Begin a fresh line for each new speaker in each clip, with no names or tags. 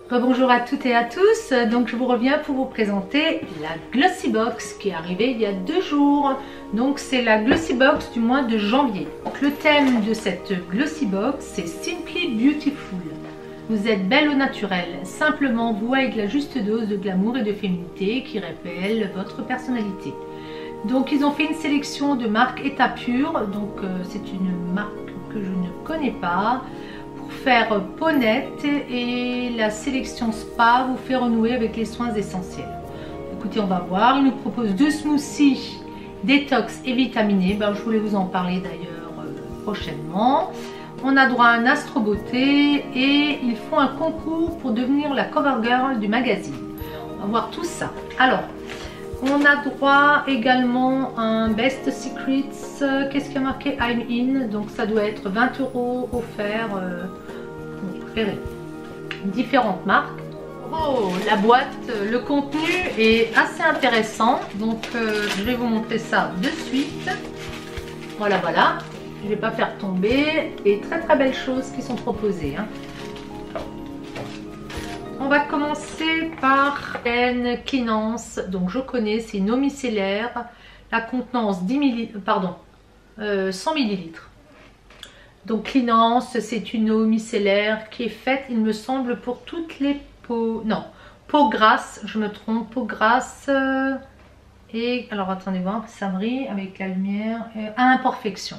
Bonjour à toutes et à tous, donc je vous reviens pour vous présenter la Glossy Box qui est arrivée il y a 2 jours. Donc c'est la Glossy Box du mois de janvier. Donc, le thème de cette Glossy Box c'est Simply Beautiful. Vous êtes belle au naturel, simplement vous avec la juste dose de glamour et de féminité qui révèle votre personnalité. Donc ils ont fait une sélection de marques état pur, donc c'est une marque que je ne connais pas. Faire peau nette et la sélection spa vous fait renouer avec les soins essentiels. Écoutez, on va voir. Il nous propose 2 smoothies détox et vitaminés. Je voulais vous en parler d'ailleurs prochainement. On a droit à un Astro Beauté et ils font un concours pour devenir la cover girl du magazine. On va voir tout ça. Alors, on a droit également à un Best Secrets. Qu'est-ce qui a marqué I'm in? Donc ça doit être 20 € offert. Vous verrez. Différentes marques. Oh, la boîte, le contenu est assez intéressant. Donc je vais vous montrer ça de suite. Voilà, voilà. Je ne vais pas faire tomber. Et très très belles choses qui sont proposées. On va commencer par une Cleanance. Donc je connais, c'est une eau micellaire. La contenance 10 ml, pardon, 100 ml. Donc Cleanance, c'est une eau micellaire qui est faite, il me semble, pour toutes les peaux. Non, peau grasse, je me trompe, peau grasse. Et alors attendez voir, ça brille avec la lumière. À imperfection.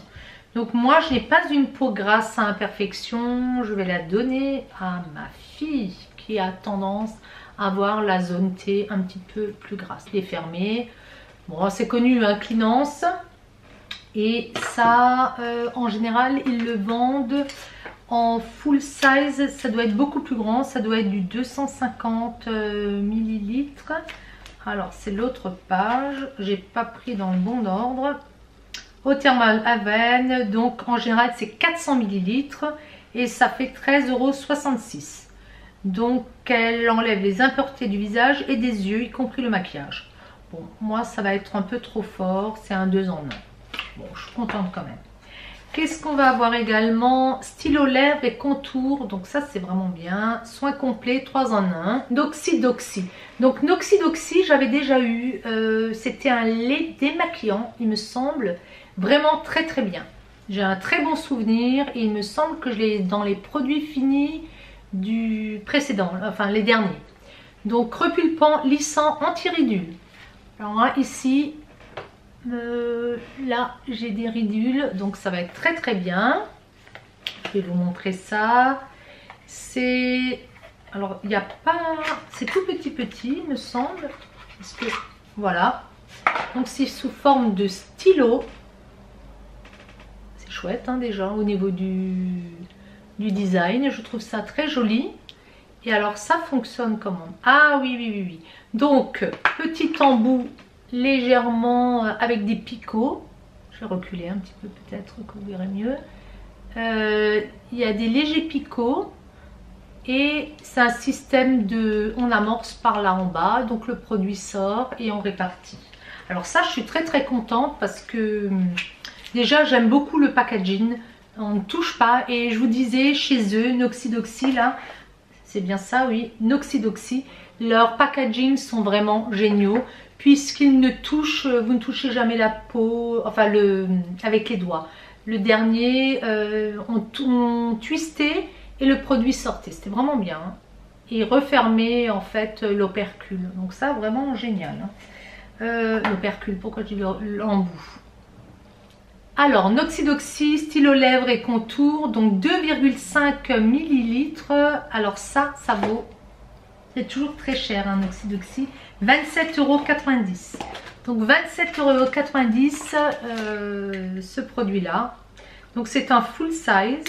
Donc moi, je n'ai pas une peau grasse à imperfection. Je vais la donner à ma fille qui a tendance à avoir la zone T un petit peu plus grasse. Il est fermé. Bon, c'est connu, hein, Cleanance. Et ça, en général, ils le vendent en full size. Ça doit être beaucoup plus grand. Ça doit être du 250 ml. Alors, c'est l'autre page. J'ai pas pris dans le bon ordre. Eau thermale Aven. Donc, en général, c'est 400 ml. Et ça fait 13,66 €. Donc, elle enlève les impuretés du visage et des yeux, y compris le maquillage. Bon, moi, ça va être un peu trop fort. C'est un 2 en 1. Bon, je suis contente quand même. Qu'est-ce qu'on va avoir également? Stylo lèvres et contour. Donc ça, c'est vraiment bien. Soin complet, 3 en 1. Noxy. Donc Noxy, j'avais déjà eu. C'était un lait démaquillant, il me semble. Vraiment très très bien. J'ai un très bon souvenir. Et il me semble que je l'ai dans les produits finis du précédent. Enfin, les derniers. Donc repulpant, lissant, anti-ridule. Alors là, ici... là j'ai des ridules, donc ça va être très très bien. Je vais vous montrer ça. C'est, alors il n'y a pas, c'est tout petit il me semble, parce que voilà, donc c'est sous forme de stylo. C'est chouette, hein, déjà au niveau du design, je trouve ça très joli. Et alors ça fonctionne comment? Ah oui. Donc petit embout légèrement avec des picots. Je vais reculer un petit peu peut-être que vous verrez mieux. Il y a des légers picots et c'est un système de... On amorce par là en bas, donc le produit sort et on répartit. Alors ça, je suis très très contente parce que déjà j'aime beaucoup le packaging. On ne touche pas et je vous disais chez eux, Noxy là, c'est bien ça, oui, Noxy, leurs packaging sont vraiment géniaux. Puisqu'il ne touche, vous ne touchez jamais la peau, enfin avec les doigts. Le dernier, on twistait et le produit sortait. C'était vraiment bien. Hein. Et refermait en fait l'opercule. Donc ça, vraiment génial. Hein. L'opercule, pourquoi je dis l'embout? Alors, Noxy, stylo lèvres et contour. Donc 2,5 ml. Alors ça vaut... C'est toujours très cher, hein, Noxy. 27,90 €. Donc 27,90 € ce produit-là. Donc c'est un full size.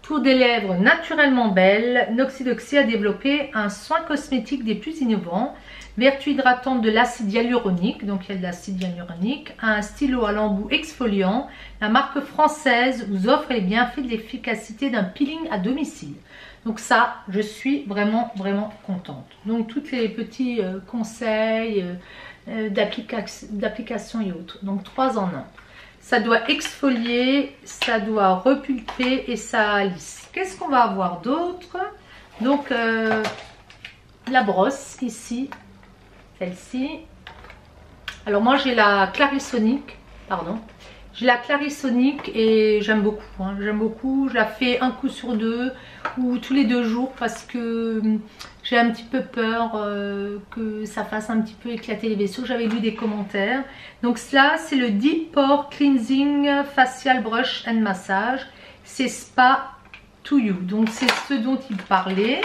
Pour des lèvres naturellement belles, Noxy a développé un soin cosmétique des plus innovants. Vertu hydratante de l'acide hyaluronique, donc il y a de l'acide hyaluronique, un stylo à l'embout exfoliant. La marque française vous offre les bienfaits de l'efficacité d'un peeling à domicile. Donc ça, je suis vraiment contente. Donc tous les petits conseils d'application et autres. Donc 3 en 1. Ça doit exfolier, ça doit repulper et ça lisse. Qu'est-ce qu'on va avoir d'autre? Donc la brosse ici, celle-ci. Alors moi j'ai la Clarisonic, pardon. J'ai la Clarisonic et j'aime beaucoup, hein. J'aime beaucoup, je la fais un coup sur deux ou tous les 2 jours parce que j'ai un petit peu peur que ça fasse un petit peu éclater les vaisseaux. J'avais lu des commentaires. Donc cela c'est le Deep Pore Cleansing Facial Brush and Massage. C'est Spa to You. Donc c'est ce dont il parlait.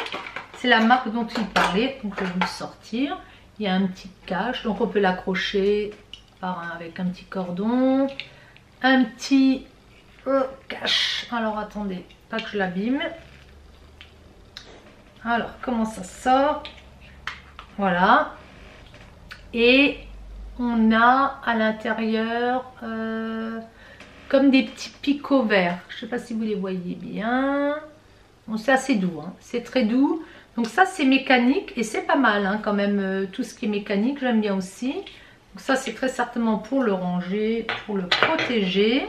C'est la marque dont il parlait. Donc je vais vous le sortir. Il y a un petit cache. Donc on peut l'accrocher avec un petit cordon. Un petit cache. Alors attendez, pas que je l'abîme. Alors comment ça sort? Voilà. Et on a à l'intérieur comme des petits picots verts. Je ne sais pas si vous les voyez bien. Bon, c'est assez doux, hein. C'est très doux. Donc ça c'est mécanique et c'est pas mal, hein, quand même. Tout ce qui est mécanique j'aime bien aussi. Donc ça c'est très certainement pour le ranger, pour le protéger.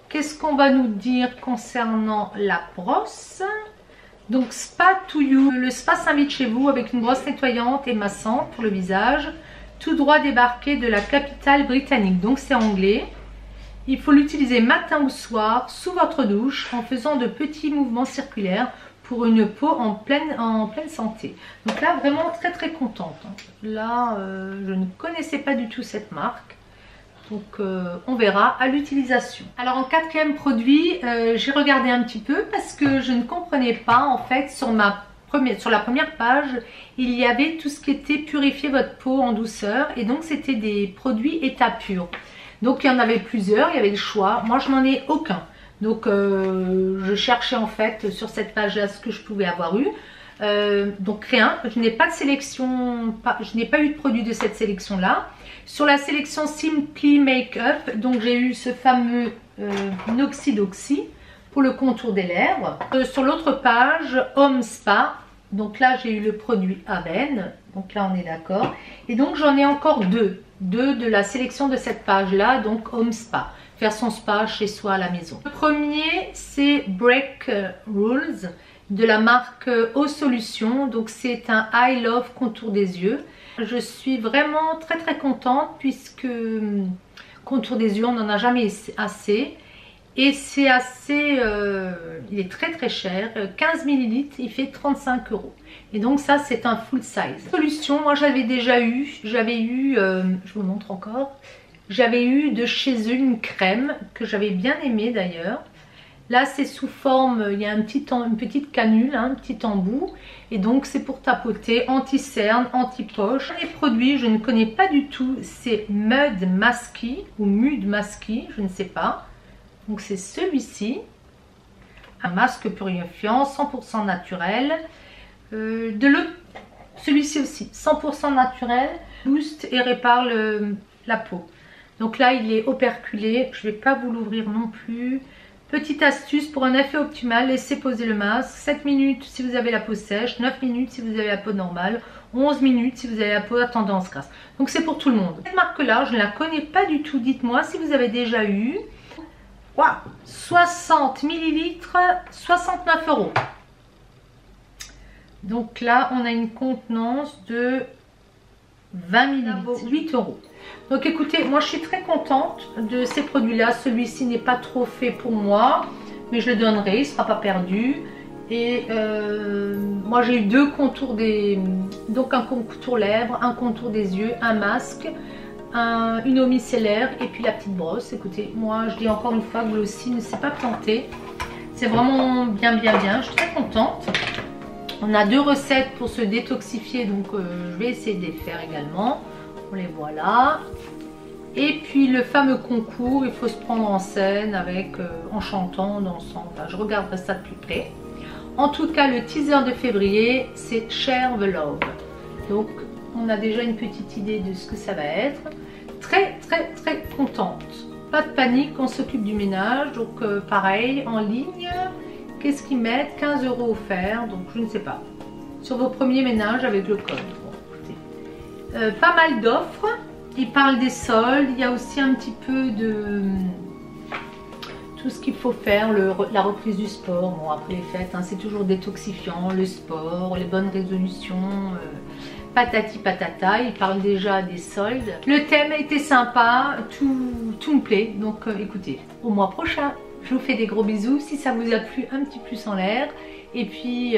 Qu'est-ce qu'on va nous dire concernant la brosse? Donc Spa to You. Le spa s'invite chez vous avec une brosse nettoyante et massante pour le visage, tout droit débarqué de la capitale britannique. Donc c'est anglais. Il faut l'utiliser matin ou soir sous votre douche en faisant de petits mouvements circulaires pour une peau en pleine santé. Donc là vraiment très très contente. Là je ne connaissais pas du tout cette marque. Donc on verra à l'utilisation. Alors en 4e produit, j'ai regardé un petit peu parce que je ne comprenais pas en fait sur la première page, il y avait tout ce qui était purifier votre peau en douceur et donc c'était des produits état pur. Donc il y en avait plusieurs, il y avait le choix. Moi je n'en ai aucun. Donc je cherchais en fait sur cette page là ce que je pouvais avoir eu. Donc rien, je n'ai pas de sélection, je n'ai pas eu de produit de cette sélection là. Sur la sélection Simply Makeup, donc j'ai eu ce fameux Noxidoxy pour le contour des lèvres. Sur l'autre page, Home Spa, donc là j'ai eu le produit Aven, donc là on est d'accord. Et donc j'en ai encore deux de la sélection de cette page là, donc Home Spa. Faire son spa chez soi à la maison. Le premier c'est Break Rules de la marque Eau Solution. Donc c'est un I Love contour des yeux. Je suis vraiment très très contente puisque contour des yeux on n'en a jamais assez. Et c'est assez, il est très très cher, 15 ml, il fait 35 €. Et donc ça c'est un full size. Solution, moi j'avais déjà eu, je vous montre encore. J'avais eu de chez eux une crème que j'avais bien aimée d'ailleurs. Là c'est sous forme, il y a une petite canule, hein, un petit embout. Et donc c'est pour tapoter, anti-cerne, anti-poche. Les produits je ne connais pas du tout, c'est Mud Masky ou Mud Masky, je ne sais pas. Donc c'est celui-ci. Un masque purifiant, 100% naturel. De l'autre, celui-ci aussi, 100% naturel. Booste et répare la peau. Donc là il est operculé, je ne vais pas vous l'ouvrir non plus. Petite astuce pour un effet optimal, laissez poser le masque. 7 minutes si vous avez la peau sèche, 9 minutes si vous avez la peau normale, 11 minutes si vous avez la peau à tendance grasse. Donc c'est pour tout le monde. Cette marque là, je ne la connais pas du tout, dites-moi si vous avez déjà eu. Wow, 60 ml, 69 €. Donc là on a une contenance de 20 ml, 8 €. Donc écoutez, moi je suis très contente de ces produits là. Celui-ci n'est pas trop fait pour moi, mais je le donnerai, il ne sera pas perdu. Et moi j'ai eu 2 contours donc un contour lèvres, un contour des yeux, un masque, une eau micellaire et puis la petite brosse. Écoutez, moi je dis encore une fois, Glossy ne s'est pas planté. C'est vraiment bien bien bien, je suis très contente. On a 2 recettes pour se détoxifier, donc je vais essayer de les faire également. Les voilà. Et puis le fameux concours, il faut se prendre en scène avec en chantant, en dansant. Enfin, je regarderai ça de plus près. En tout cas, le teaser de février, c'est Share the Love. Donc, on a déjà une petite idée de ce que ça va être. Très, très, très contente. Pas de panique, on s'occupe du ménage. Donc, pareil, en ligne, qu'est-ce qu'ils mettent? 15 € offerts. Donc, je ne sais pas. Sur vos premiers ménages avec le code. Pas mal d'offres, il parle des soldes, il y a aussi un petit peu de tout tout ce qu'il faut faire, la reprise du sport. Bon, après les fêtes, hein, c'est toujours détoxifiant, le sport, les bonnes résolutions, patati patata. Il parle déjà des soldes. Le thème a été sympa, tout me plaît. Donc écoutez, au mois prochain, je vous fais des gros bisous. Si ça vous a plu, un petit pouce en l'air. Et puis,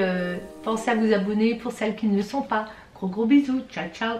pensez à vous abonner pour celles qui ne le sont pas. Gros bisous, ciao ciao.